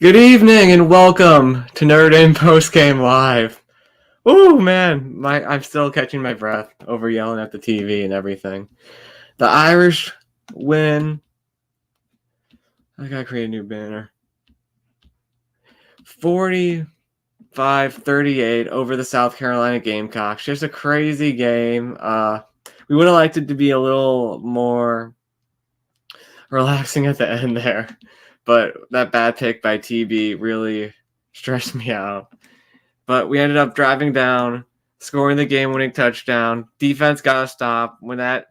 Good evening and welcome to Notre Dame Postgame Live. Oh man, I'm still catching my breath over yelling at the TV and everything. The Irish win. I gotta create a new banner. 45-38 over the South Carolina Gamecocks. Just a crazy game. We would have liked it to be a little more relaxing at the end there, but that bad pick by TB really stressed me out. But we ended up driving down, scoring the game-winning touchdown. Defense got a stop when that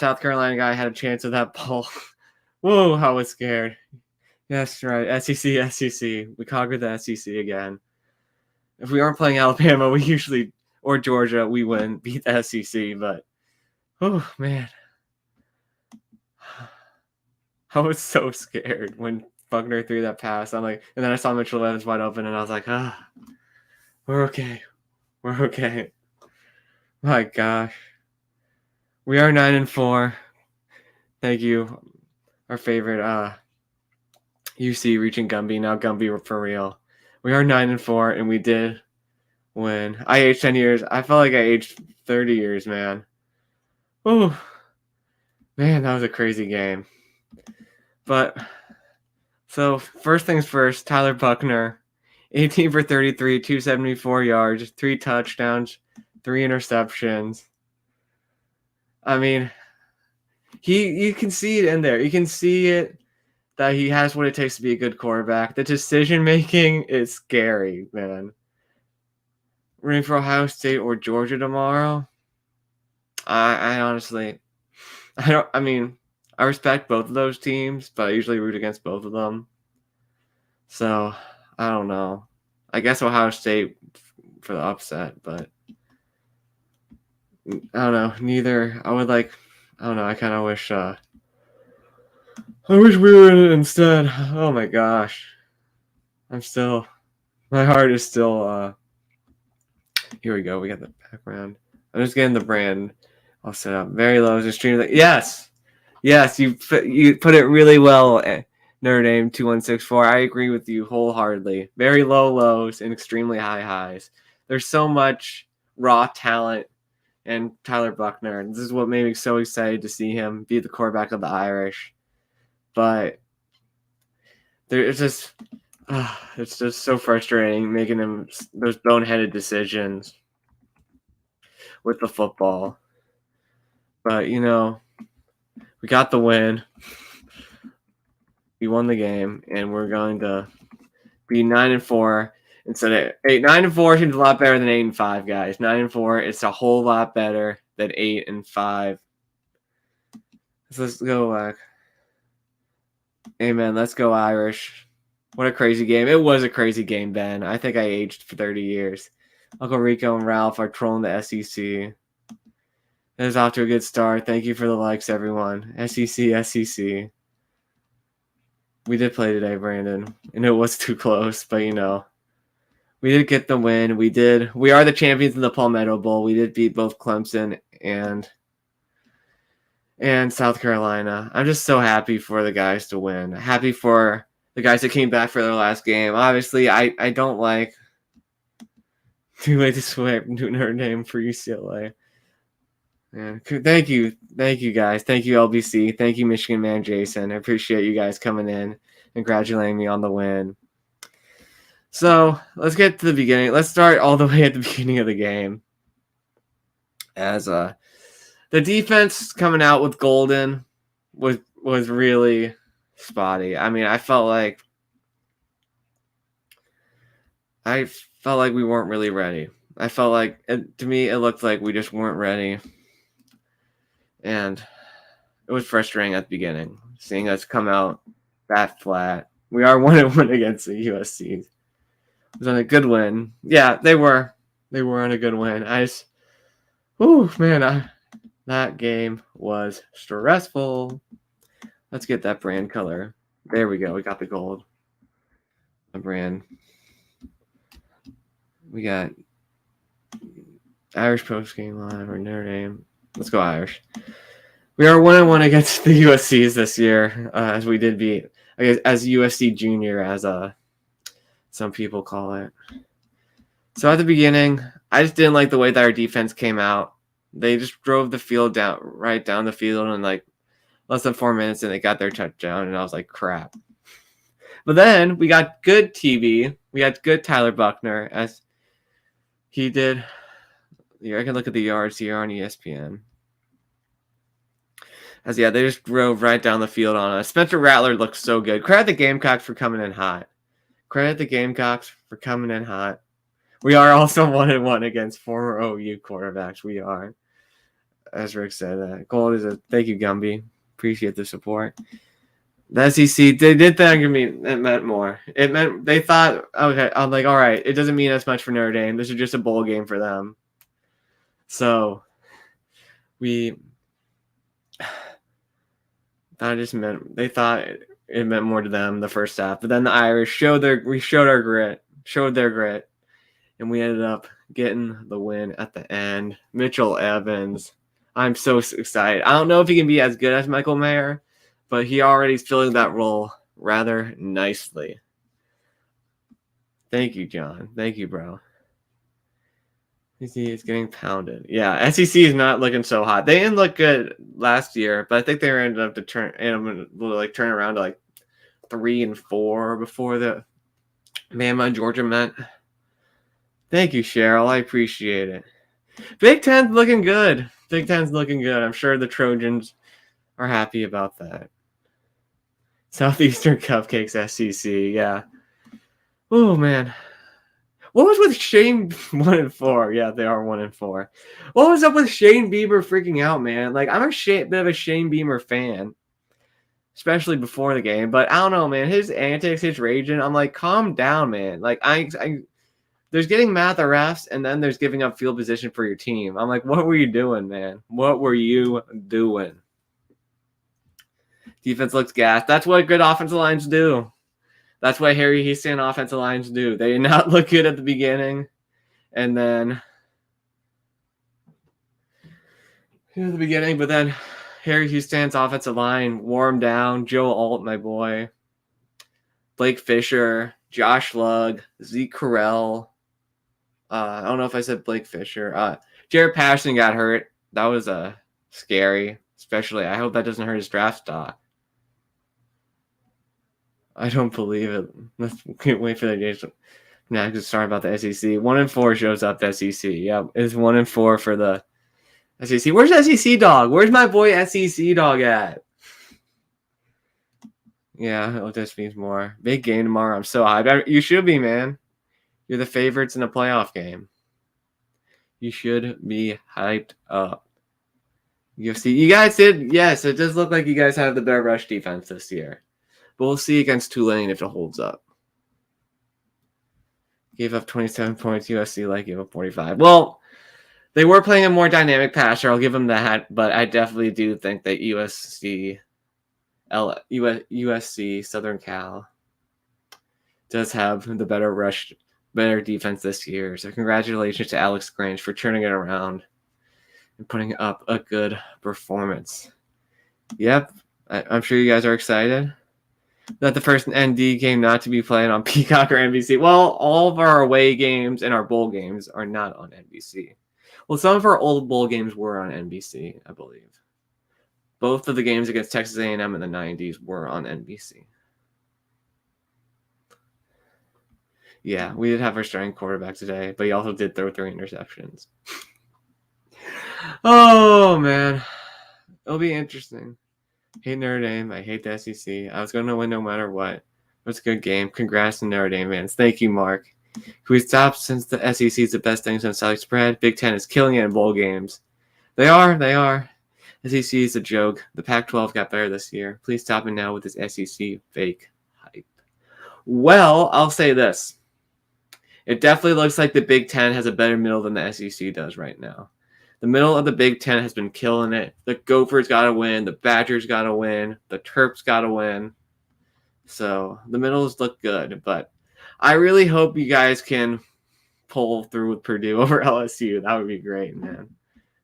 South Carolina guy had a chance of that ball. Whoa, I was scared. Yes, right. SEC. We conquered the SEC again. If we aren't playing Alabama, or Georgia, we wouldn't beat the SEC. But, oh man, I was so scared when Buckner threw that pass. And then I saw Mitchell Evans wide open, and I was like, we're okay. We're okay. My gosh. We are 9-4. Thank you. Our favorite UC reaching Gumby. Now Gumby for real. We are 9-4 and we did win. I aged 10 years. I felt like I aged 30 years, man. Oh, man, that was a crazy game. But so first things first, Tyler Buckner, 18 for 33, 274 yards, 3 touchdowns, 3 interceptions. I mean, you can see it in there. You can see it that he has what it takes to be a good quarterback. The decision making is scary, man. Rooting for Ohio State or Georgia tomorrow. I honestly, I respect both of those teams, but I usually root against both of them. So I don't know. I guess Ohio State for the upset, but I don't know. Neither. I don't know. I kind of wish. I wish we were in it instead. Oh my gosh. My heart is still. Here we go. We got the background. I'm just getting the brand all set up. Very low. Just stream. Yes. You put it really well. Notre Dame 2164. I agree with you wholeheartedly. Very low lows and extremely high highs. There's so much raw talent in Tyler Buckner. This is what made me so excited to see him be the quarterback of the Irish. But it's just so frustrating making him those boneheaded decisions with the football. But we got the win. We won the game, and we're going to be 9-4 instead of 8. 9-4 seems a lot better than 8-5, guys. 9-4, it's a whole lot better than 8-5. So let's go back. Amen. Let's go Irish. What a crazy game. It was a crazy game, Ben. I think I aged for 30 years. Uncle Rico and Ralph are trolling the SEC. It is off to a good start. Thank you for the likes, everyone. SEC. We did play today, Brandon, and it was too close, but we did get the win. We are the champions of the Palmetto Bowl. We did beat both Clemson and South Carolina. I'm just so happy for the guys to win. Happy for the guys that came back for their last game. Obviously, I don't like too late to swear Notre Dame for UCLA. Man, thank you guys. Thank you LBC. Thank you Michigan man Jason. I appreciate you guys coming in and congratulating me on the win. So let's get to the beginning. Let's start all the way at the beginning of the game. As the defense coming out with Golden was really spotty. I mean, I felt like we weren't really ready. I felt like to me it looked like we just weren't ready. And it was frustrating at the beginning, seeing us come out that flat. We are 1-1 against the USC. It was on a good win. Yeah, they were on a good win. That game was stressful. Let's get that brand color. There we go. We got the gold. The brand. We got Irish postgame live or Notre Dame. Let's go Irish. We are 1-1 against the USCs this year, as we did beat I guess as USC Junior, as some people call it. So at the beginning, I just didn't like the way that our defense came out. They just drove the field right down the field in like less than 4 minutes, and they got their touchdown, and I was like, crap. But then we got good TV. We got good Tyler Buckner, as he did. I can look at the yards here on ESPN. As they just drove right down the field on us. Spencer Rattler looked so good. Credit the Gamecocks for coming in hot. Credit the Gamecocks for coming in hot. We are also 1-1 against former OU quarterbacks. We are, as Rick said. Gold is a thank you, Gumby. Appreciate the support. The SEC, they did think it meant more. It meant they thought, okay, I'm like, all right, it doesn't mean as much for Notre Dame. This is just a bowl game for them. So that just meant they thought it meant more to them the first half. But then the Irish showed their grit, and we ended up getting the win at the end. Mitchell Evans, I'm so excited. I don't know if he can be as good as Michael Mayer, but he already is filling that role rather nicely. Thank you, John. Thank you, bro. SEC is getting pounded. Yeah, SEC is not looking so hot. They didn't look good last year, but I think they ended up to turn around to like 3-4 before the Bama and Georgia met. Thank you, Cheryl. I appreciate it. Big Ten's looking good. I'm sure the Trojans are happy about that. Southeastern Cupcakes SEC, yeah. Oh man. What was with Shane 1-4? Yeah, they are 1-4. What was up with Shane Bieber freaking out, man? Like, I'm a bit of a Shane Bieber fan, especially before the game. But I don't know, man. His antics, his raging. I'm like, calm down, man. Like, there's getting mad at the refs, and then there's giving up field position for your team. I'm like, what were you doing, man? What were you doing? Defense looks gassed. That's what good offensive lines do. That's what Harry Houston offensive lines do. They did not look good at the beginning. And then but then Harry Houston's offensive line wore him down. Joe Alt, my boy. Blake Fisher, Josh Lugg, Zeke Correll. I don't know if I said Blake Fisher. Jared Patterson got hurt. That was scary. Especially, I hope that doesn't hurt his draft stock. I don't believe it. Let's wait for the game. Now, just sorry about the SEC. 1-4 shows up the SEC. Yep, it's 1-4 for the SEC. Where's the SEC dog? Where's my boy SEC dog at? Yeah, it just means more. Big game tomorrow. I'm so hyped. You should be, man. You're the favorites in a playoff game. You should be hyped up. UFC. You guys did. Yes, it does look like you guys have the better rush defense this year. But we'll see against Tulane if it holds up. Gave up 27 points. USC gave up 45. Well, they were playing a more dynamic passer. I'll give them that. But I definitely do think that USC, Southern Cal, does have the better defense this year. So congratulations to Alex Grange for turning it around and putting up a good performance. Yep, I'm sure you guys are excited. That the first ND game not to be played on Peacock or NBC. Well, all of our away games and our bowl games are not on NBC. Well, some of our old bowl games were on NBC, I believe. Both of the games against Texas A&M in the 90s were on NBC. Yeah, we did have our starting quarterback today, but he also did throw 3 interceptions. Oh, man. It'll be interesting. Hate Notre Dame. I hate the SEC. I was going to win no matter what. It was a good game. Congrats to Notre Dame fans. Thank you, Mark. Can we stop since the SEC is the best thing since South spread? Big Ten is killing it in bowl games. They are. SEC is a joke. The Pac-12 got better this year. Please stop it now with this SEC fake hype. Well, I'll say this. It definitely looks like the Big Ten has a better middle than the SEC does right now. The middle of the Big Ten has been killing it. The Gophers got to win. The Badgers got to win. The Terps got to win. So the middles look good. But I really hope you guys can pull through with Purdue over LSU. That would be great, man.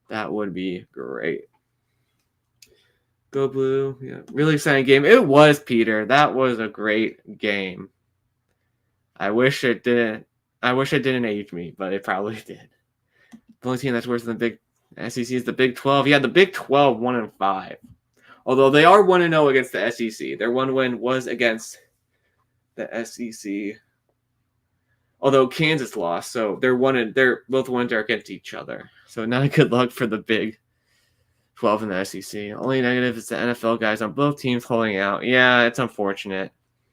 That would be great. Go Blue. Yeah, really exciting game. It was, Peter. That was a great game. I wish it didn't age me, but it probably did. The only team that's worse than the Big SEC is the Big 12. Yeah, the Big 12 1-5. Although they are 1-0 against the SEC. Their one win was against the SEC. Although Kansas lost, so they're both wins are against each other. So not a good luck for the Big 12 in the SEC. Only negative is the NFL guys on both teams holding out. Yeah, it's unfortunate.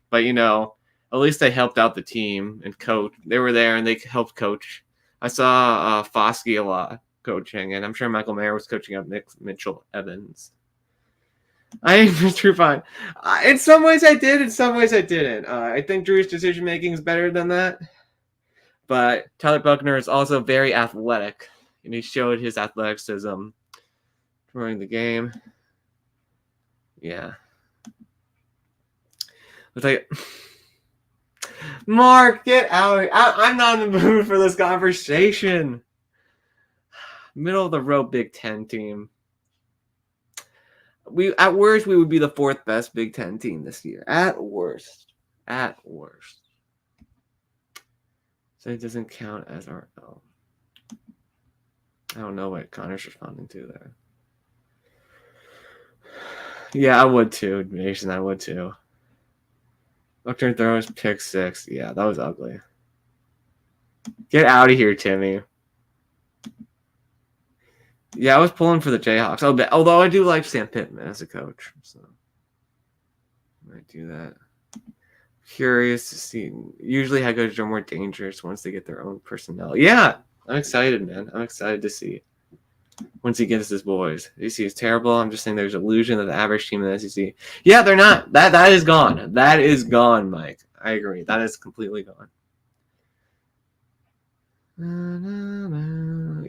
But, at least they helped out the team and coach. They were there and they helped coach. I saw Foskey a lot coaching, and I'm sure Michael Mayer was coaching up Mitchell Evans. I think Mr. Fine. In some ways I did, in some ways I didn't. I think Drew's decision-making is better than that. But Tyler Buckner is also very athletic, and he showed his athleticism during the game. Yeah. It's like, Mark, get out. I'm not in the mood for this conversation. Middle of the road Big Ten team. At worst, we would be the fourth best Big Ten team this year. At worst. So it doesn't count as our L. I don't know what Connor's responding to there. Yeah, I would too, Mason. I would too. Upturn throws, pick 6. Yeah, that was ugly. Get out of here, Timmy. Yeah, I was pulling for the Jayhawks. Although I do like Sam Pittman as a coach. So I might do that. Curious to see. Usually head coaches are more dangerous once they get their own personnel. Yeah, I'm excited, man. I'm excited to see once he gets his boys. The SEC is terrible. I'm just saying there's illusion of the average team in the SEC. Yeah, they're not. That is gone. That is gone, Mike. I agree. That is completely gone.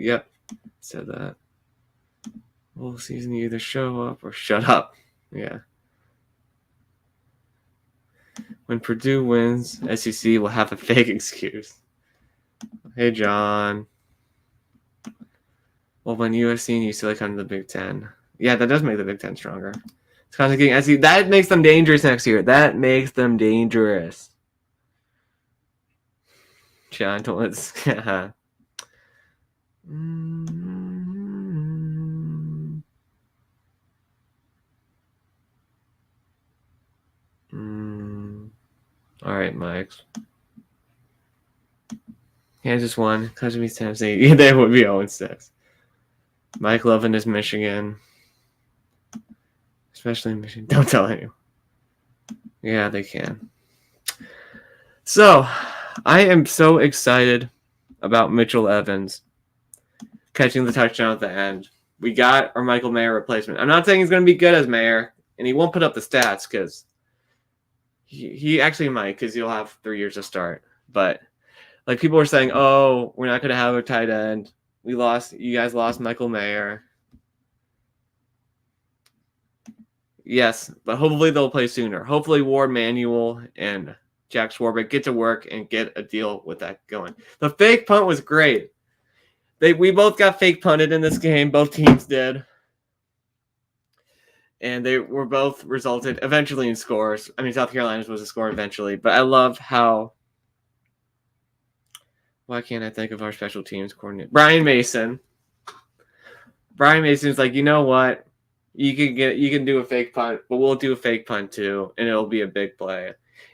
Yep. Said that. Whole season you either show up or shut up. Yeah. When Purdue wins, SEC will have a fake excuse. Hey, John. Well, when USC and UCLA come to the Big Ten. Yeah, that does make the Big Ten stronger. It's kind of getting SEC. That makes them dangerous next year. That makes them dangerous. John, don't let's. All right, Mike. Kansas won. Kansas beats Tennessee. Yeah, they would be 0-6. Mike Lovin is Michigan. Especially in Michigan. Don't tell anyone. Yeah, they can. So, I am so excited about Mitchell Evans catching the touchdown at the end. We got our Michael Mayer replacement. I'm not saying he's going to be good as Mayer, and he won't put up the stats because he actually might, because he'll have 3 years to start. But like people were saying, oh, we're not going to have a tight end. You guys lost Michael Mayer. Yes, but hopefully they'll play sooner. Hopefully Ward Manuel and Jack Swarbrick get to work and get a deal with that going. The fake punt was great. We both got fake punted in this game. Both teams did. And they were both resulted eventually in scores. I mean, South Carolina's was a score eventually. But I love how... Why can't I think of our special teams coordinator? Brian Mason. Brian Mason's like, you know what? You can do a fake punt, but we'll do a fake punt too, and it'll be a big play.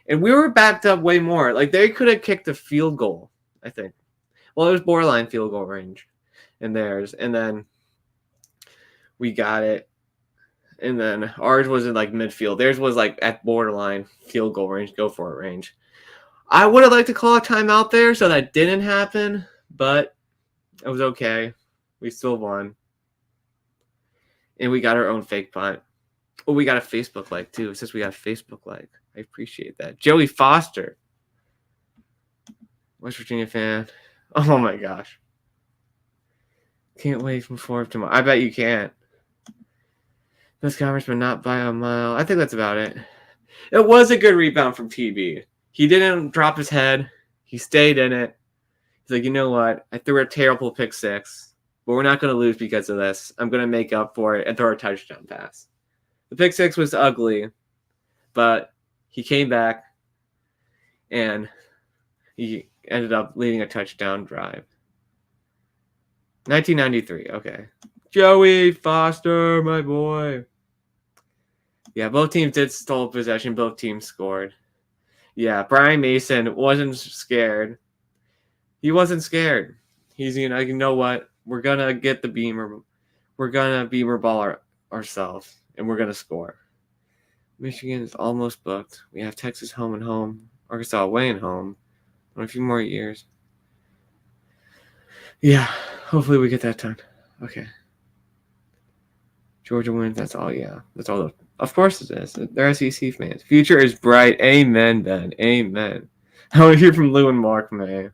And we were backed up way more. Like, they could have kicked a field goal, I think. Well, it was borderline field goal range in theirs. And then we got it. And then ours was in like midfield. Theirs was like at borderline field goal range, go for it range. I would have liked to call a timeout there so that didn't happen, but it was okay. We still won. And we got our own fake punt. Oh, we got a Facebook like too. It says we got a Facebook like. I appreciate that. Joey Foster. West Virginia fan. Oh my gosh. Can't wait from 4 tomorrow. I bet you can't. Best conference, but not by a mile. I think that's about it. It was a good rebound from TB. He didn't drop his head. He stayed in it. He's like, you know what? I threw a terrible pick 6, but we're not going to lose because of this. I'm going to make up for it and throw a touchdown pass. The pick six was ugly, but he came back and he ended up leading a touchdown drive. 1993. Okay. Joey Foster, my boy. Yeah, both teams did stole possession. Both teams scored. Yeah, Brian Mason wasn't scared. He wasn't scared. He's, you know what? We're going to get the beamer. We're going to beamer ball ourselves, and we're going to score. Michigan is almost booked. We have Texas home and home. Arkansas away and home. In a few more years. Yeah, hopefully we get that done. Okay. Georgia wins. That's all. Yeah, that's all. Of course it is. They're SEC fans. Future is bright. Amen, Ben. Amen. I want to hear from Lou and Mark, man.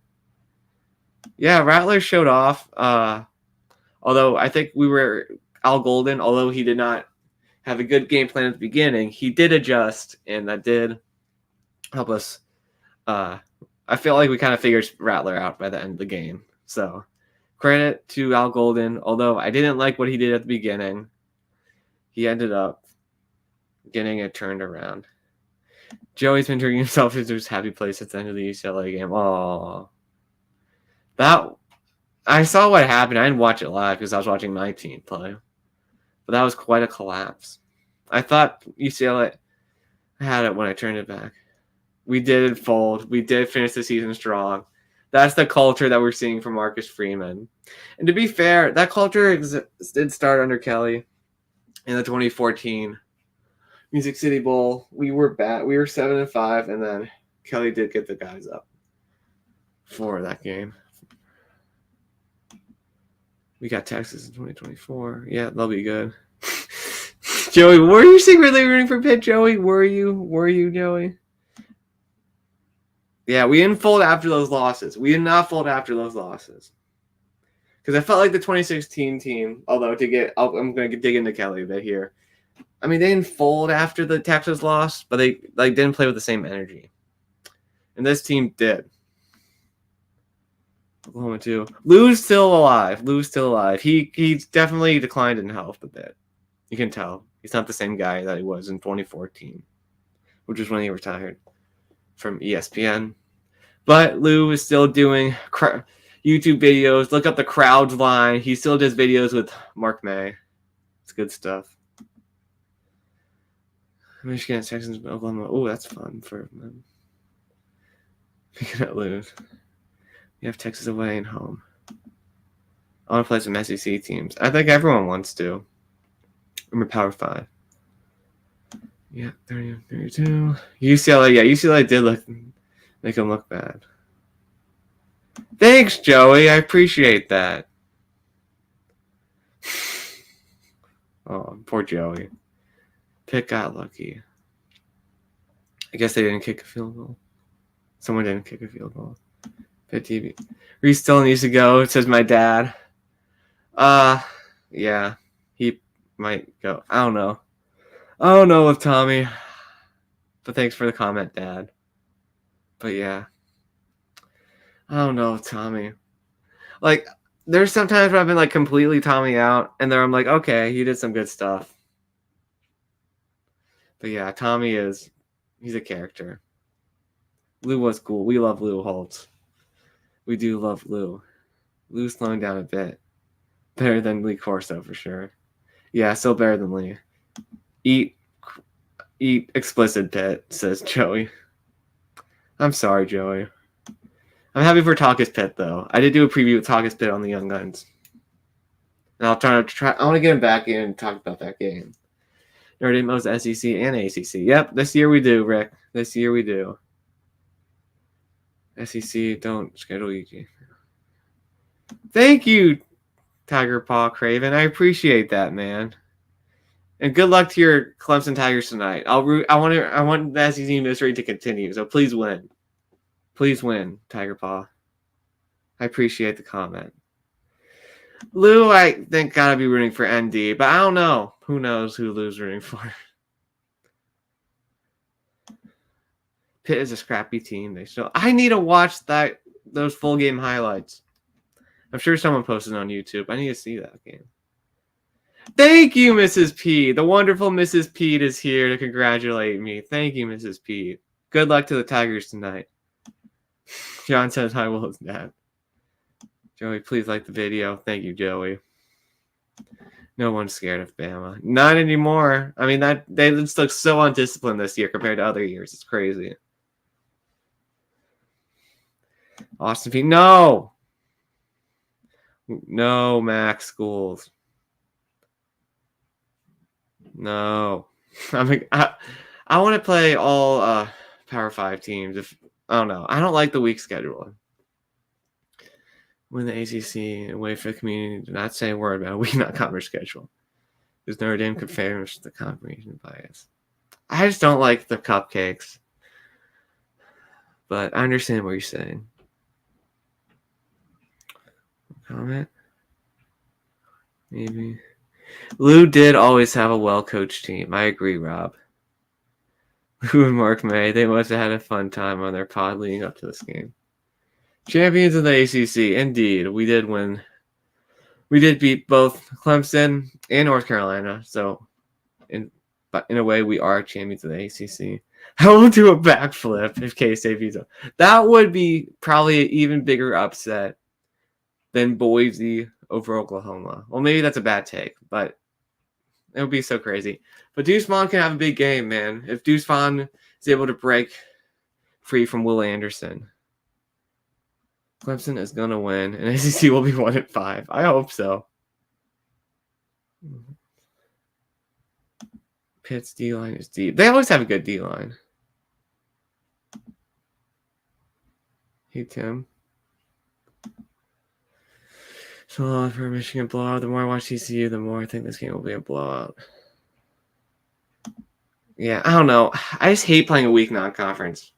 Yeah, Rattler showed off. Although I think Al Golden, although he did not have a good game plan at the beginning, he did adjust, and that did help us. I feel like we kind of figured Rattler out by the end of the game. So credit to Al Golden, although I didn't like what he did at the beginning. He ended up getting it turned around. Joey's been turning himself into his happy place at the end of the UCLA game. Oh, I saw what happened. I didn't watch it live because I was watching my team play. But that was quite a collapse. I thought UCLA had it when I turned it back. We did fold. We did finish the season strong. That's the culture that we're seeing from Marcus Freeman. And to be fair, that culture did start under Kelly in the 2014 Music City Bowl. We were bad. We were 7-5, and then Kelly did get the guys up for that game. We got Texas in 2024. Yeah, they'll be good. Joey, were you secretly rooting for Pitt, Joey? Were you, Joey? Yeah, we didn't fold after those losses. We did not fold after those losses. Because I felt like the 2016 team, although I'm going to dig into Kelly a bit here. I mean, they didn't fold after the Texas loss, but they didn't play with the same energy. And this team did. Oklahoma too. Lou's still alive. He definitely declined in health a bit. You can tell. He's not the same guy that he was in 2014, which is when he retired from ESPN. But Lou is still doing YouTube videos. Look up the Crowds line. He still does videos with Mark May. It's good stuff. Michigan, Texans, Oklahoma. Oh, that's fun for them. We cannot lose. You have Texas away and home. I want to play some SEC teams. I think everyone wants to. I'm a Power 5. Yeah, 30, 32. UCLA, yeah, UCLA did make them look bad. Thanks, Joey. I appreciate that. Oh, poor Joey. Pitt got lucky. I guess they didn't kick a field goal. Someone didn't kick a field goal. Pitt TV. Reese still needs to go, says my dad. Yeah, he might go. I don't know with Tommy. But thanks for the comment, Dad. But yeah. I don't know with Tommy. Like, there's sometimes where I've been completely Tommy out, and then I'm like, okay, he did some good stuff. But yeah, Tommy he's a character. Lou was cool. We love Lou Holtz. We do love Lou. Lou's slowing down a bit. Better than Lee Corso for sure. Yeah, still better than Lee. Eat explicit Pitt, says Joey. I'm sorry, Joey. I'm happy for Talkus Pitt though. I did do a preview with Talkus Pitt on the Young Guns. And I want to get him back in and talk about that game. Notre Dame owes SEC and ACC. Yep, this year we do, Rick. This year we do. SEC, don't schedule you. Thank you, Tiger Paw Craven. I appreciate that, man. And good luck to your Clemson Tigers tonight. I want the SEC mystery to continue. So please win. Please win, Tiger Paw. I appreciate the comment. Lou, I think gotta be rooting for ND, but I don't know. Who knows who Lou's rooting for? Pitt is a scrappy team. I need to watch those full game highlights. I'm sure someone posted on YouTube. I need to see that game. Thank you, Mrs. P. The wonderful Mrs. Pete is here to congratulate me. Thank you, Mrs. Pete. Good luck to the Tigers tonight. John says hi, will his dad. Joey, please like the video. Thank you, Joey. No one's scared of Bama. Not anymore. I mean, that they just look so undisciplined this year compared to other years. It's crazy. Austin P. No. No, Max Schools. No. I want to play all Power 5 teams. If I don't know. I don't like the week schedule. Win the ACC and wait for the community to not say a word about a week not conference schedule. Because Notre Dame confirms the confirmation bias. I just don't like the cupcakes. But I understand what you're saying. Comment? Maybe. Lou did always have a well-coached team. I agree, Rob. Lou and Mark May, they must have had a fun time on their pod leading up to this game. Champions of the ACC. Indeed, we did win. We did beat both Clemson and North Carolina. So, in a way, we are champions of the ACC. I will do a backflip if K-State beats them. That would be probably an even bigger upset than Boise over Oklahoma. Well, maybe that's a bad take, but it would be so crazy. But Deuce Vaughn can have a big game, man. If Deuce Vaughn is able to break free from Will Anderson, Clemson is going to win, and ACC will be 1-5. I hope so. Pitt's D-line is deep. They always have a good D-line. Hey, Tim. So for a Michigan blowout, the more I watch TCU, the more I think this game will be a blowout. Yeah, I don't know. I just hate playing a week non-conference.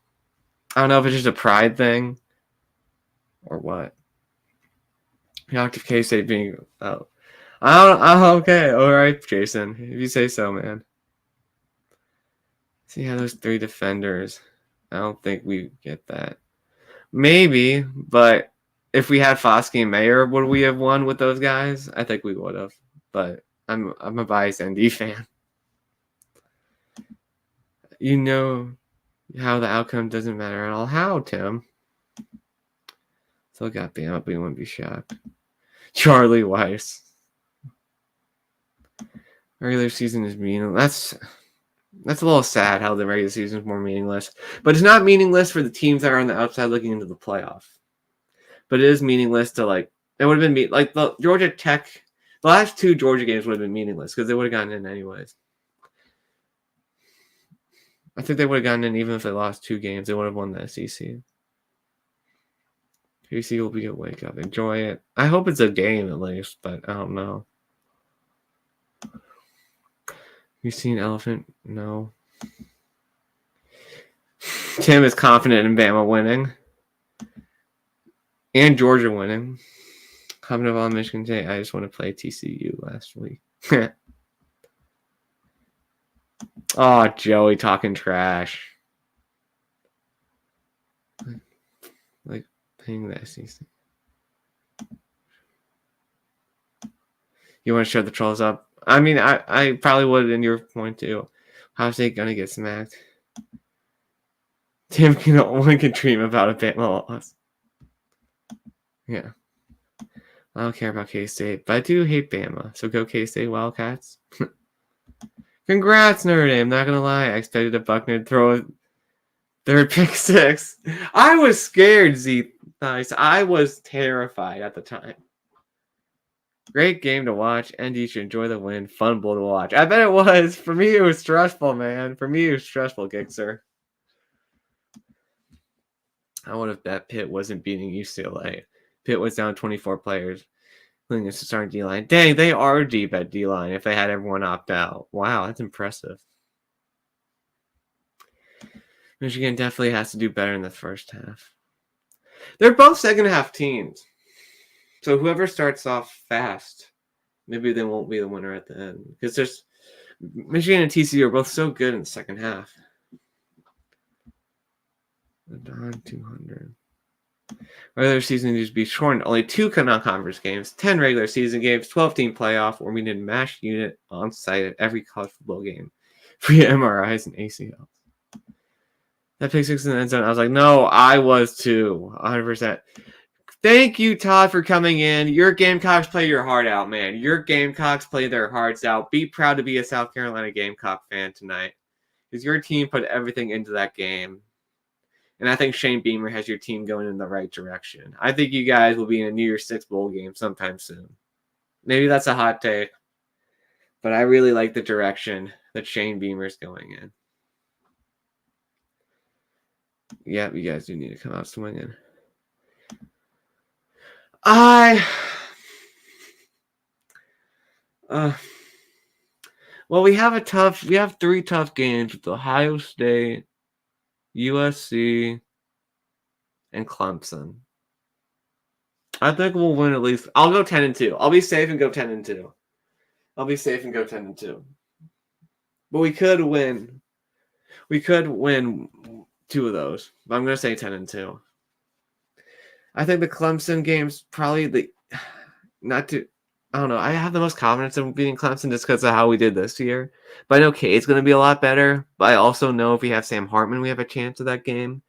I don't know if it's just a pride thing or what. Active K-State being out. Okay. All right, Jason. If you say so, man. See how those 3 defenders. I don't think we get that. Maybe, but if we had Foskey and Mayer, would we have won with those guys? I think we would have. But I'm a biased ND fan. You know how the outcome doesn't matter at all. How, Tim? Still got Bama, but we wouldn't be shocked. Charlie Weiss. Regular season is meaningless. That's a little sad how the regular season is more meaningless. But it's not meaningless for the teams that are on the outside looking into the playoff. But it is meaningless to, like, it would have been like the Georgia Tech. The last 2 Georgia games would have been meaningless because they would have gotten in anyways. I think they would have gotten in even if they lost 2 games. They would have won the SEC. PC will be a wake up. Enjoy it. I hope it's a game at least, but I don't know. You seen Elephant? No. Tim is confident in Bama winning. And Georgia winning. Confident on Michigan State. I just want to play TCU last week. Oh, Joey talking trash. Like paying the SEC. You want to shut the trolls up? I mean, I probably would in your point too. How's they gonna get smacked? Tim can only can dream about a Bama loss. Yeah. I don't care about K-State, but I do hate Bama. So go K-State Wildcats. Congrats, Notre Dame. Not gonna lie, I expected a Buckner to throw a 3rd pick 6. I was scared, Z. Nice. I was terrified at the time. Great game to watch, and you should enjoy the win. Fun bull to watch. I bet it was. For me, it was stressful, man. For me, it was stressful, Gixer. I would have bet Pitt wasn't beating UCLA. Pitt was down 24 players, including a starting D-line. Dang, they are deep at D-line if they had everyone opt out. Wow, that's impressive. Michigan definitely has to do better in the first half. They're both second-half teams. So whoever starts off fast, maybe they won't be the winner at the end. Because there's Michigan and TCU are both so good in the second half. The Don 200. Regular season needs to be shortened. Only 2 non-conference games, 10 regular season games, 12-team playoff, or we need a MASH unit on site at every college football game. Free MRIs and ACLs. That pick 6 in the end zone. I was like, no, I was too. 100%. Thank you, Todd, for coming in. Your Gamecocks play your heart out, man. Your Gamecocks play their hearts out. Be proud to be a South Carolina Gamecock fan tonight. Because your team put everything into that game. And I think Shane Beamer has your team going in the right direction. I think you guys will be in a New Year's Six bowl game sometime soon. Maybe that's a hot take. But I really like the direction that Shane Beamer's going in. Yeah, you guys do need to come out swinging. Well, we have 3 tough games with Ohio State, USC, and Clemson. I think we'll win at least. I'll go 10-2. I'll be safe and go 10-2. But we could win. We could win 2 of those. But I'm going to say 10-2. I think the Clemson game's probably I don't know. I have the most confidence in beating Clemson just because of how we did this year. But I know Cade's going to be a lot better. But I also know if we have Sam Hartman, we have a chance of that game.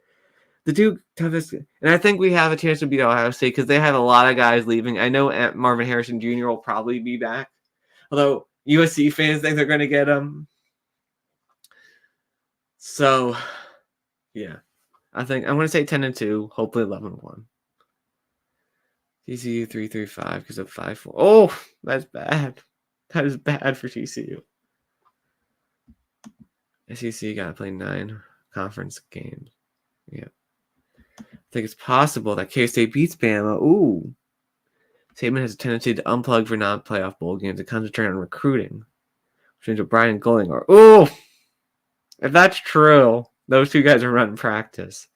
The 2 toughest, and I think we have a chance to beat Ohio State because they have a lot of guys leaving. I know Marvin Harrison Jr. will probably be back, although USC fans think they're going to get him. So, yeah, I think I'm going to say 10-2, hopefully 11-1. TCU 3-5 because of 5-4. Oh, that's bad. That is bad for TCU. SEC got to play 9 conference games. Yeah. I think it's possible that K-State beats Bama. Ooh. Saban has a tendency to unplug for non-playoff bowl games and concentrate on recruiting. Which means O'Brien and Golding are. Ooh. If that's true, those 2 guys are running practice.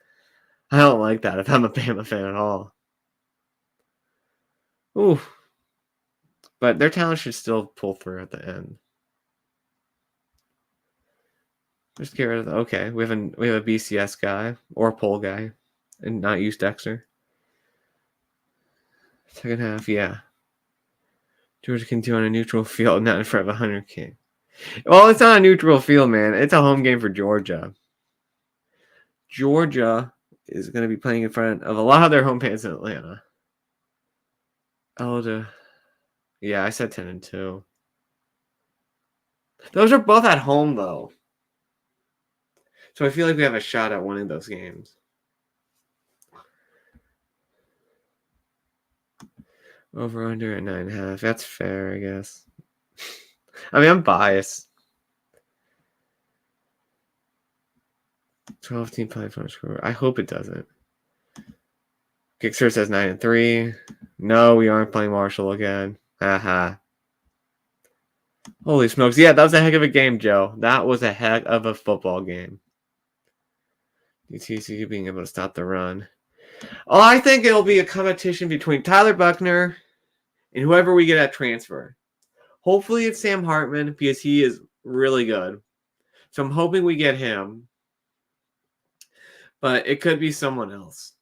I don't like that if I'm a Bama fan at all. Ooh. But their talent should still pull through at the end. Just get rid of okay. We have a BCS guy or a pole guy, and not use Dexter. Second half, yeah. Georgia can do on a neutral field, not in front of 100K. Well, it's not a neutral field, man. It's a home game for Georgia. Georgia is going to be playing in front of a lot of their home fans in Atlanta. Yeah, I said 10-2. Those are both at home, though. So I feel like we have a shot at winning those games. Over under at 9.5. That's fair, I guess. I mean, I'm biased. 12-team playoff score. I hope it doesn't. Kickster says 9-3. No, we aren't playing Marshall again. Haha. Holy smokes. Yeah, that was a heck of a game, Joe. That was a heck of a football game. TCU being able to stop the run. Oh, I think it'll be a competition between Tyler Buckner and whoever we get at transfer. Hopefully it's Sam Hartman because he is really good. So I'm hoping we get him. But it could be someone else.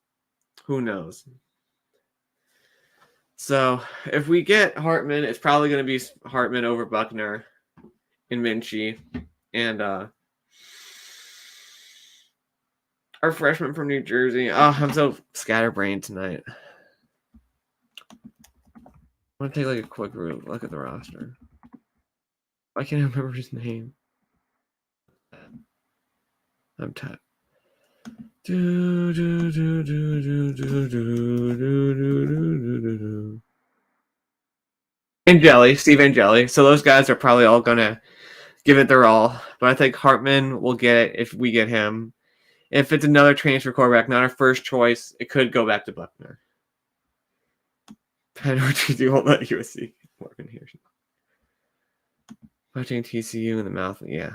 Who knows? So if we get Hartman, it's probably going to be Hartman over Buckner and Minchie. And our freshman from New Jersey. Oh, I'm so scatterbrained tonight. I want to take a quick look at the roster. I can't remember his name. I'm tired. Steve Angeli. So those guys are probably all going to give it their all. But I think Hartman will get it if we get him. If it's another transfer quarterback, not our first choice, it could go back to Buckner. Penalty won't let USC. Morgan here. Watching TCU in the mouth. Yeah.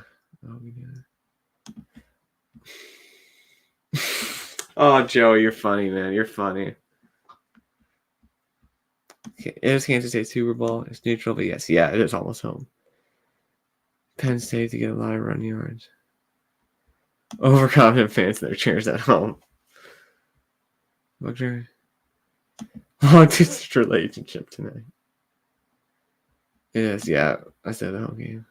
Oh, Joe, you're funny, man. You're funny. Okay, it is Kansas State Super Bowl. It's neutral, but yes, yeah, it is almost home. Penn State to get a lot of run yards. Overconfident fans in their chairs at home. Buckner. Long distance relationship tonight. It is, yeah. I said the whole game.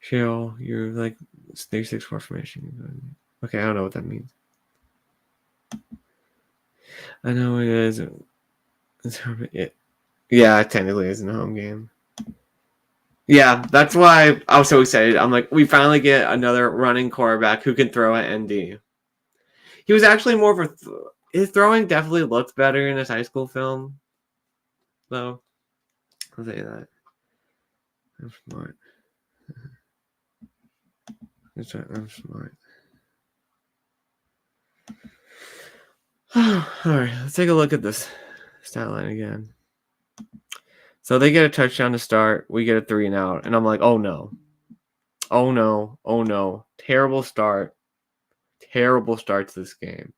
Chill, you're like 36 formation. Okay, I don't know what that means. I know it is. Yeah, technically it's a home game. Yeah, that's why I was so excited. I'm like, we finally get another running quarterback who can throw at ND. He was actually more of a... his throwing definitely looked better in his high school film, though. I'll say that. I'm smart. I'm smart. All right, let's take a look at this stat line again. So they get a touchdown to start. We get a 3 and out. And I'm like, oh no. Oh no. Oh no. Terrible start. Terrible start to this game.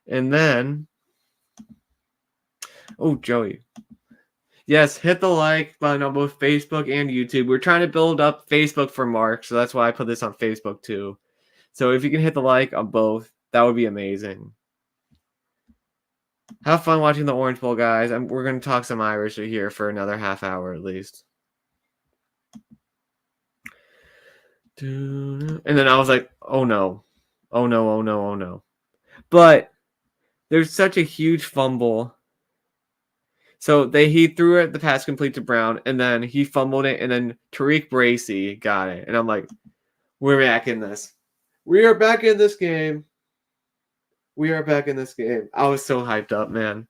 And then, oh, Joey. Yes, hit the like button on both Facebook and YouTube. We're trying to build up Facebook for Mark, so that's why I put this on Facebook too. So if you can hit the like on both, that would be amazing. Have fun watching the Orange Bowl, guys. We're going to talk some Irish here for another half hour at least. And then I was like, oh no. Oh no, oh no, oh no. But there's such a huge fumble. So he threw it, the pass complete to Brown, and then he fumbled it, and then Tariq Bracy got it. And I'm like, we're back in this. We are back in this game. We are back in this game. I was so hyped up, man.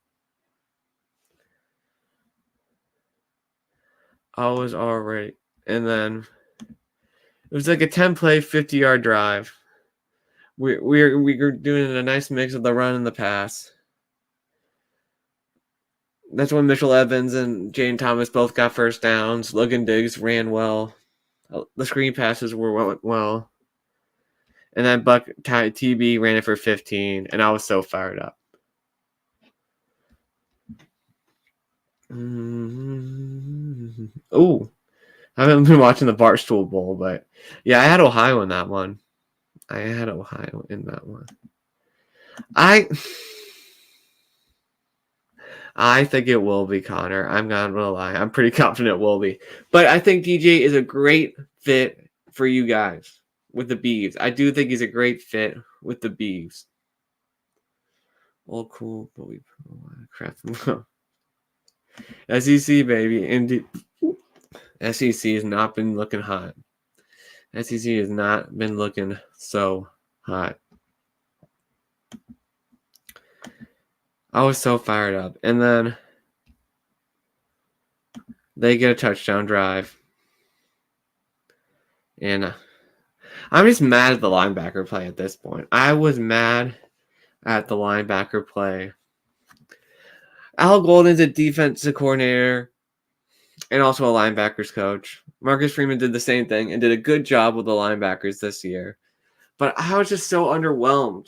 I was already. And then it was like a 10-play, 50-yard drive. We were doing a nice mix of the run and the pass. That's when Mitchell Evans and Jane Thomas both got first downs. Logan Diggs ran well. The screen passes were well. And then Buck TB ran it for 15, and I was so fired up. Oh, I haven't been watching the Barstool Bowl, but yeah, I had Ohio in that one. I think it will be, Connor. I'm not gonna lie. I'm pretty confident it will be. But I think DJ is a great fit for you guys with the Beavs. I do think he's a great fit with the Beavs. All cool, but we crap. SEC, baby. Indeed. SEC has not been looking hot. SEC has not been looking so hot. I was so fired up. And then they get a touchdown drive. And I'm just mad at the linebacker play at this point. I was mad at the linebacker play. Al Golden's a defensive coordinator and also a linebackers coach. Marcus Freeman did the same thing and did a good job with the linebackers this year. But I was just so underwhelmed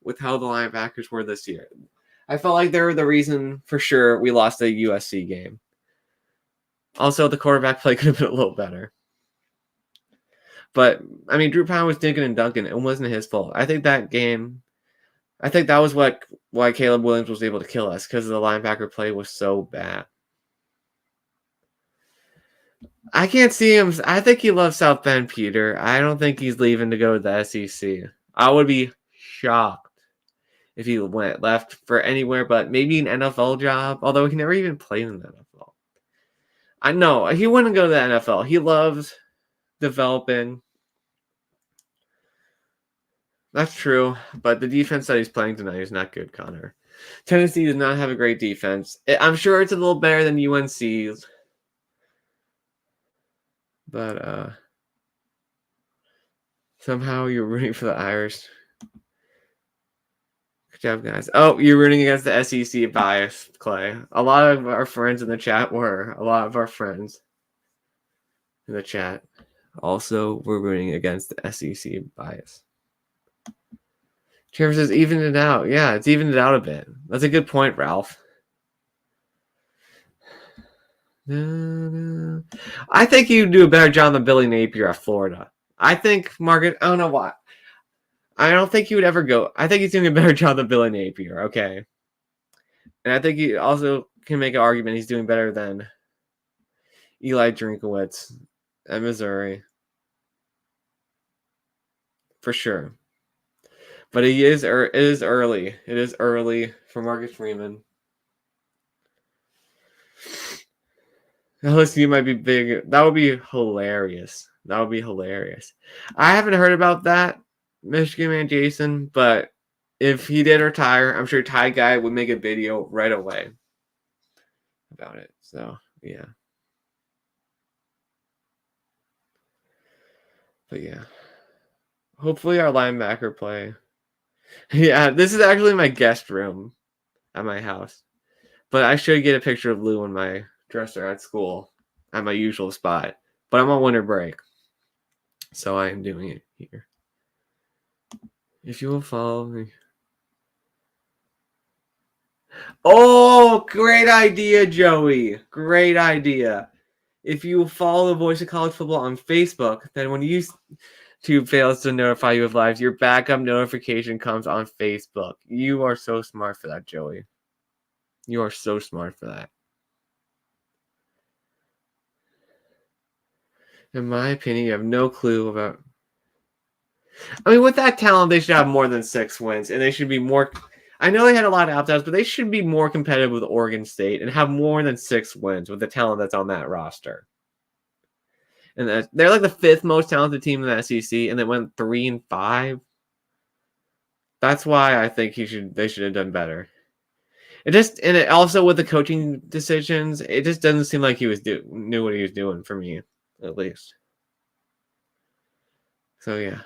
with how the linebackers were this year. I felt like they were the reason for sure we lost the USC game. Also, the quarterback play could have been a little better. But, I mean, Drew Pound was dinking and dunking. It wasn't his fault. I think that was why Caleb Williams was able to kill us, because the linebacker play was so bad. I can't see him. I think he loves South Bend, Peter. I don't think he's leaving to go to the SEC. I would be shocked if he left for anywhere but maybe an NFL job, although he never even played in the NFL. I know he wouldn't go to the NFL. He loves developing. That's true, but the defense that he's playing tonight is not good, Connor. Tennessee does not have a great defense. I'm sure it's a little better than UNC's, but somehow you're rooting for the Irish. Good job, guys. Oh, you're rooting against the SEC bias, Clay. A lot of our friends in the chat were. A lot of our friends in the chat also were rooting against the SEC bias. Trevor says, even it out. Yeah, it's evened it out a bit. That's a good point, Ralph. I think you do a better job than Billy Napier at Florida. I think, Margaret, I don't know why. I don't think he would ever go. I think he's doing a better job than Billy Napier. Okay, and I think he also can make an argument he's doing better than Eli Drinkowitz at Missouri for sure. But it is early. It is early for Marcus Freeman. LSU might be big. That would be hilarious. That would be hilarious. I haven't heard about that, Michigan man Jason, but if he did retire, I'm sure Ty Guy would make a video right away about it. So, yeah. But yeah. Hopefully our linebacker play. Yeah, this is actually my guest room at my house. But I should get a picture of Lou in my dresser at school at my usual spot. But I'm on winter break. So I am doing it here. If you will follow me. Oh, great idea, Joey. Great idea. If you follow the Voice of College Football on Facebook, then when YouTube fails to notify you of lives, your backup notification comes on Facebook. You are so smart for that, Joey. You are so smart for that. In my opinion, you have no clue about... I mean, with that talent, they should have more than 6 wins, and they should be more... I know they had a lot of opt-outs, but they should be more competitive with Oregon State and have more than 6 wins with the talent that's on that roster. And they're like the 5th most talented team in the SEC, and they went 3-5. That's why I think they should have done better. And also with the coaching decisions, it just doesn't seem like he knew what he was doing for me, at least. So yeah.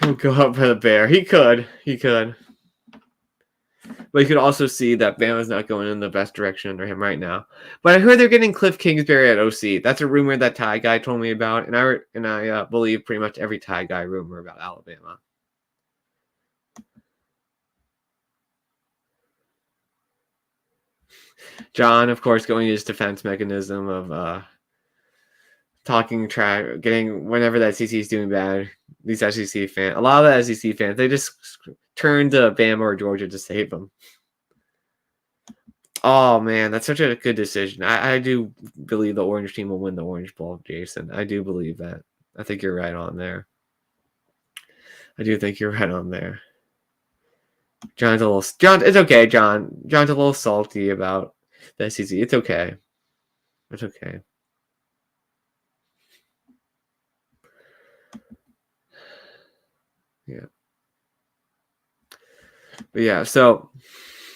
He'll go up for the Bear. He could. But you could also see that Bama's not going in the best direction under him right now. But I heard they're getting Cliff Kingsbury at OC. That's a rumor that Ty Guy told me about, and I believe pretty much every Ty Guy rumor about Alabama. John, of course, going to his defense mechanism of talking trash, getting whenever the SEC is doing bad. These SEC fans, a lot of the SEC fans, they just turn to Bama or Georgia to save them. Oh man, that's such a good decision. I do believe the Orange team will win the Orange Bowl, Jason. I do believe that. I think you're right on there. I do think you're right on there. It's okay, John. John's a little salty about the SEC. It's okay. It's okay. Yeah. But yeah, so,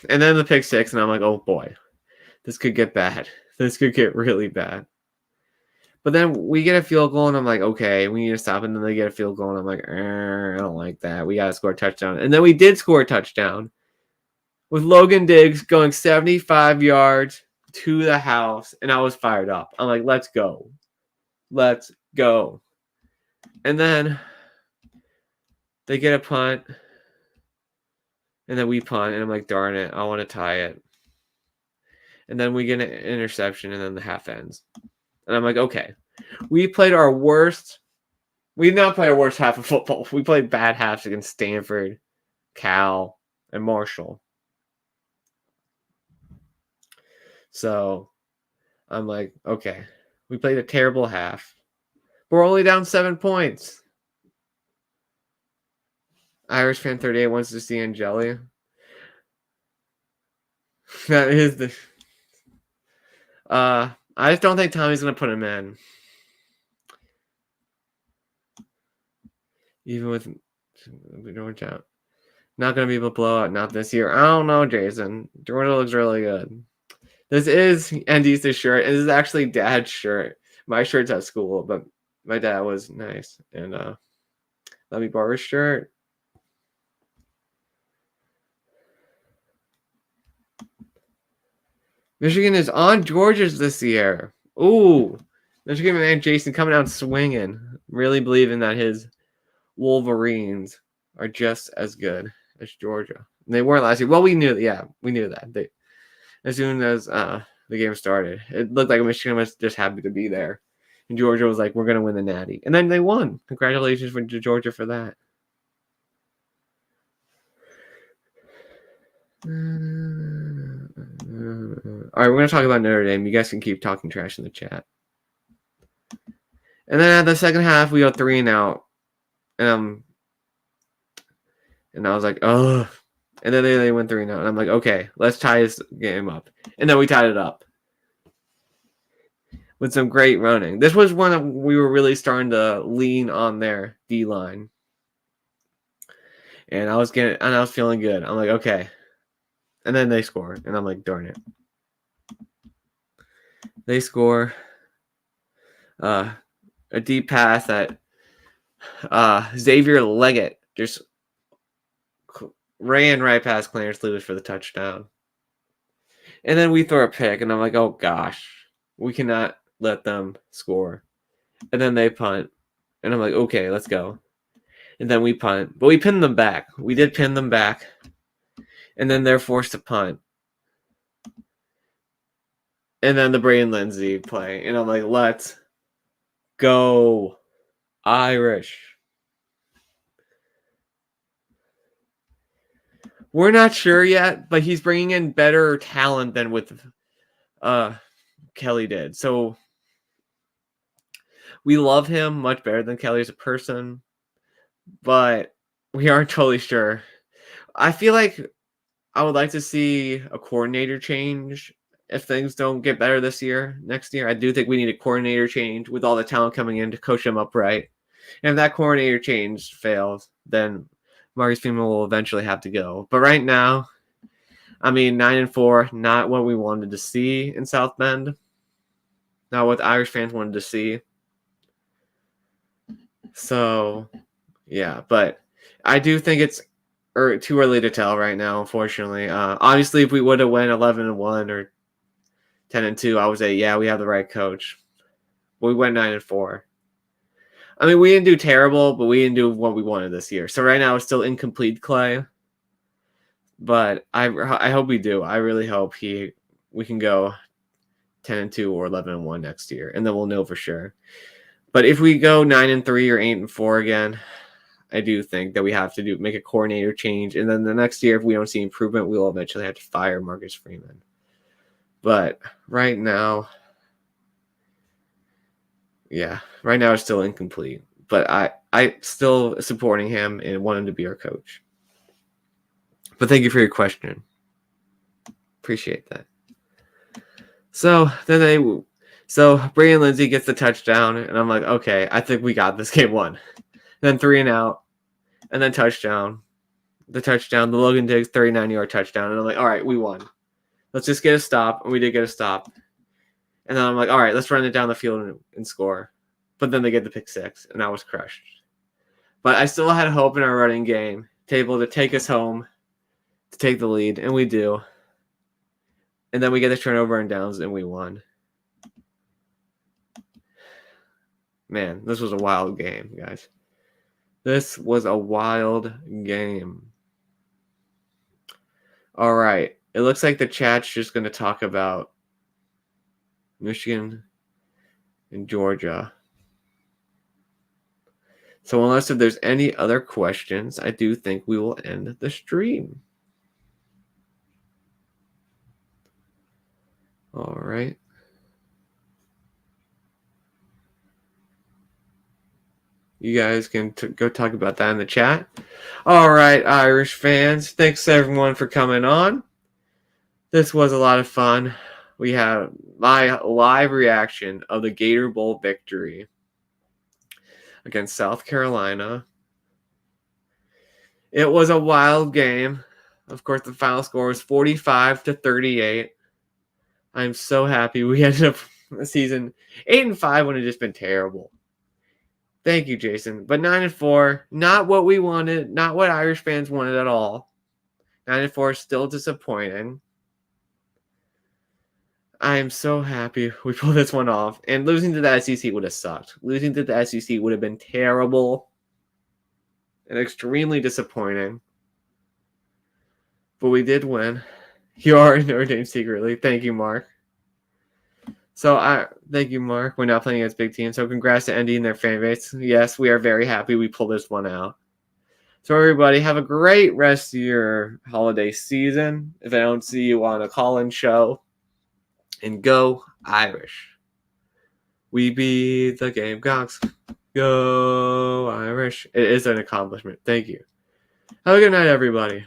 and then the pick 6, and I'm like, oh boy, this could get bad. This could get really bad. But then we get a field goal, and I'm like, okay, we need to stop. And then they get a field goal, and I'm like, I don't like that. We got to score a touchdown. And then we did score a touchdown with Logan Diggs going 75 yards to the house, and I was fired up. I'm like, let's go. Let's go. And then they get a punt, and then we punt, and I'm like, darn it, I want to tie it. And then we get an interception, and then the half ends. And I'm like, okay, we played our worst. We did not play our worst half of football. We played bad halves against Stanford, Cal, and Marshall. So I'm like, okay, we played a terrible half. We're only down 7 points. Irish fan 38 wants to see Angeli. That is the... I just don't think Tommy's going to put him in. Even with Georgia. Not going to be able to blow out. Not this year. I don't know, Jason. Georgia looks really good. This is Andy's shirt. This is actually Dad's shirt. My shirt's at school, but my dad was nice. And let me borrow his shirt. Michigan is on Georgia's this year. Ooh. Michigan man Jason coming out swinging. Really believing that his Wolverines are just as good as Georgia. And they weren't last year. Well, we knew that. As soon as the game started, it looked like Michigan was just happy to be there. And Georgia was like, we're going to win the Natty. And then they won. Congratulations to Georgia for that. All right, we're going to talk about Notre Dame. You guys can keep talking trash in the chat. And then at the second half, we go 3-and-out. And I was like, oh. And then they went 3-0. And I'm like, okay, let's tie this game up. And then we tied it up with some great running. This was when we were really starting to lean on their D-line. And I was feeling good. I'm like, okay. And then they score. And I'm like, darn it. They score a deep pass that Xavier Leggett just ran right past Clarence Lewis for the touchdown. And then we throw a pick, and I'm like, oh, gosh. We cannot let them score. And then they punt. And I'm like, okay, let's go. And then we punt. But we pinned them back. We did pin them back. And then they're forced to punt. And then the Braden Lindsay play. And I'm like, let's go Irish. We're not sure yet, but he's bringing in better talent than with Kelly did. So we love him much better than Kelly as a person, but we aren't totally sure. I feel like I would like to see a coordinator change if things don't get better next year. I do think we need a coordinator change with all the talent coming in to coach them up right. And if that coordinator change fails, then Marcus Freeman will eventually have to go. But right now, 9-4, not what we wanted to see in South Bend. Not what the Irish fans wanted to see. So, yeah, but I do think it's too early to tell right now, unfortunately. Obviously, if we would have went 11-1 or 10-2, I would say, yeah, we have the right coach. But we went 9-4. We didn't do terrible, but we didn't do what we wanted this year. So right now it's still incomplete, Clay. But I hope we do. I really hope we can go 10-2 or 11-1 next year, and then we'll know for sure. But if we go 9-3 or 8-4 again, I do think that we have to make a coordinator change, and then the next year, if we don't see improvement, we'll eventually have to fire Marcus Freeman. But right now, it's still incomplete. But I still supporting him and want him to be our coach. But thank you for your question. Appreciate that. So then Braden Lindsay gets the touchdown, and I'm like, okay, I think we got this game won. Then 3-and-out, and then touchdown. The Logan Diggs 39-yard touchdown, and I'm like, all right, we won. Let's just get a stop, and we did get a stop. And then I'm like, all right, let's run it down the field and score. But then they get the pick six, and I was crushed. But I still had hope in our running game to able to take us home, to take the lead, and we do. And then we get the turnover and downs, and we won. Man, this was a wild game, guys. This was a wild game. All right. It looks like the chat's just going to talk about Michigan and Georgia. So unless if there's any other questions, I do think we will end the stream. All right. You guys can go talk about that in the chat. All right, Irish fans. Thanks, everyone, for coming on. This was a lot of fun. We have my live reaction of the Gator Bowl victory against South Carolina. It was a wild game. Of course, the final score was 45-38. I'm so happy we ended up the season 8-5 when it just been terrible. Thank you, Jason. But 9-4, not what we wanted, not what Irish fans wanted at all. 9-4 is still disappointing. I am so happy we pulled this one off. And losing to the SEC would have sucked. Losing to the SEC would have been terrible and extremely disappointing. But we did win. You are in Notre Dame secretly. Thank you, Mark. So thank you, Mark. We're not playing against big teams. So congrats to Andy and their fan base. Yes, we are very happy we pulled this one out. So everybody, have a great rest of your holiday season. If I don't see you on a call-in show, and go Irish. We beat the Gamecocks. Go Irish. It is an accomplishment. Thank you. Have a good night, everybody.